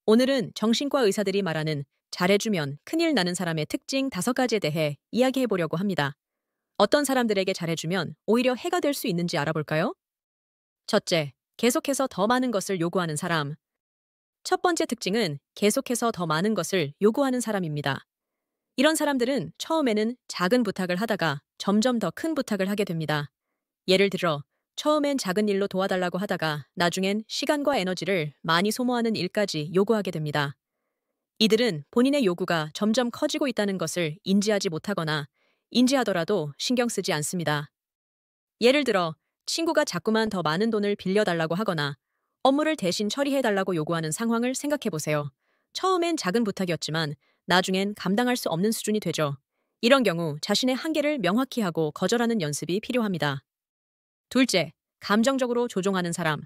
오늘은 정신과 의사들이 말하는 잘해주면 큰일 나는 사람의 특징 5가지에 대해 이야기해 보려고 합니다. 어떤 사람들에게 잘해주면 오히려 해가 될 수 있는지 알아볼까요? 첫째, 계속해서 더 많은 것을 요구하는 사람. 첫 번째 특징은 계속해서 더 많은 것을 요구하는 사람입니다. 이런 사람들은 처음에는 작은 부탁을 하다가 점점 더 큰 부탁을 하게 됩니다. 예를 들어, 처음엔 작은 일로 도와달라고 하다가 나중엔 시간과 에너지를 많이 소모하는 일까지 요구하게 됩니다. 이들은 본인의 요구가 점점 커지고 있다는 것을 인지하지 못하거나 인지하더라도 신경 쓰지 않습니다. 예를 들어, 친구가 자꾸만 더 많은 돈을 빌려달라고 하거나 업무를 대신 처리해달라고 요구하는 상황을 생각해 보세요. 처음엔 작은 부탁이었지만 나중엔 감당할 수 없는 수준이 되죠. 이런 경우 자신의 한계를 명확히 하고 거절하는 연습이 필요합니다. 둘째, 감정적으로 조종하는 사람.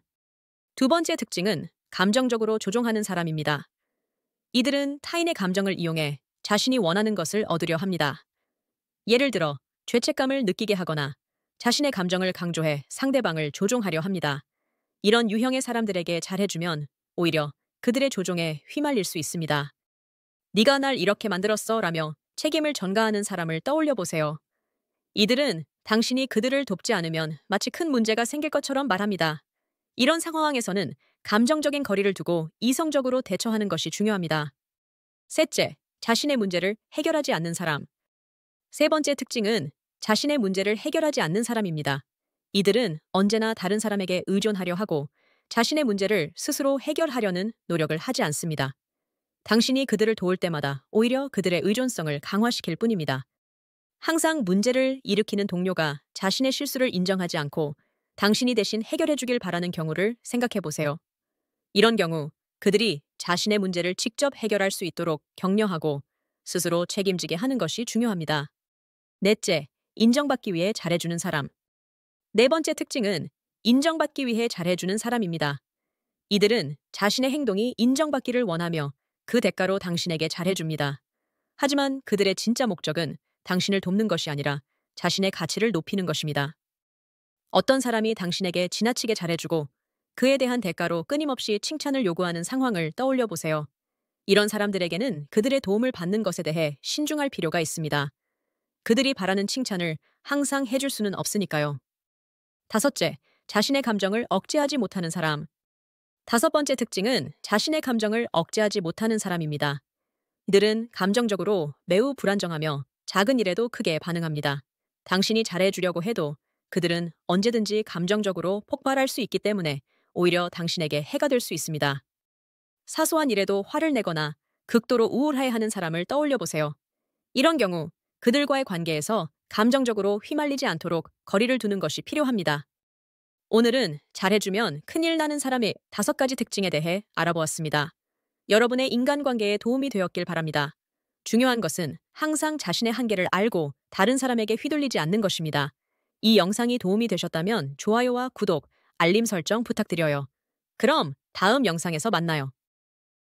두 번째 특징은 감정적으로 조종하는 사람입니다. 이들은 타인의 감정을 이용해 자신이 원하는 것을 얻으려 합니다. 예를 들어, 죄책감을 느끼게 하거나 자신의 감정을 강조해 상대방을 조종하려 합니다. 이런 유형의 사람들에게 잘해주면 오히려 그들의 조종에 휘말릴 수 있습니다. 네가 날 이렇게 만들었어 라며 책임을 전가하는 사람을 떠올려 보세요. 이들은 당신이 그들을 돕지 않으면 마치 큰 문제가 생길 것처럼 말합니다. 이런 상황에서는 감정적인 거리를 두고 이성적으로 대처하는 것이 중요합니다. 셋째, 자신의 문제를 해결하지 않는 사람. 세 번째 특징은 자신의 문제를 해결하지 않는 사람입니다. 이들은 언제나 다른 사람에게 의존하려 하고 자신의 문제를 스스로 해결하려는 노력을 하지 않습니다. 당신이 그들을 도울 때마다 오히려 그들의 의존성을 강화시킬 뿐입니다. 항상 문제를 일으키는 동료가 자신의 실수를 인정하지 않고 당신이 대신 해결해 주길 바라는 경우를 생각해 보세요. 이런 경우 그들이 자신의 문제를 직접 해결할 수 있도록 격려하고 스스로 책임지게 하는 것이 중요합니다. 넷째, 인정받기 위해 잘해주는 사람. 네 번째 특징은 인정받기 위해 잘해주는 사람입니다. 이들은 자신의 행동이 인정받기를 원하며 그 대가로 당신에게 잘해줍니다. 하지만 그들의 진짜 목적은 당신을 돕는 것이 아니라 자신의 가치를 높이는 것입니다. 어떤 사람이 당신에게 지나치게 잘해주고 그에 대한 대가로 끊임없이 칭찬을 요구하는 상황을 떠올려 보세요. 이런 사람들에게는 그들의 도움을 받는 것에 대해 신중할 필요가 있습니다. 그들이 바라는 칭찬을 항상 해줄 수는 없으니까요. 다섯째, 자신의 감정을 억제하지 못하는 사람. 다섯 번째 특징은 자신의 감정을 억제하지 못하는 사람입니다. 이들은 감정적으로 매우 불안정하며 작은 일에도 크게 반응합니다. 당신이 잘해주려고 해도 그들은 언제든지 감정적으로 폭발할 수 있기 때문에 오히려 당신에게 해가 될 수 있습니다. 사소한 일에도 화를 내거나 극도로 우울해하는 사람을 떠올려 보세요. 이런 경우 그들과의 관계에서 감정적으로 휘말리지 않도록 거리를 두는 것이 필요합니다. 오늘은 잘해주면 큰일 나는 사람의 5가지 특징에 대해 알아보았습니다. 여러분의 인간관계에 도움이 되었길 바랍니다. 중요한 것은 항상 자신의 한계를 알고 다른 사람에게 휘둘리지 않는 것입니다. 이 영상이 도움이 되셨다면 좋아요와 구독, 알림 설정 부탁드려요. 그럼 다음 영상에서 만나요.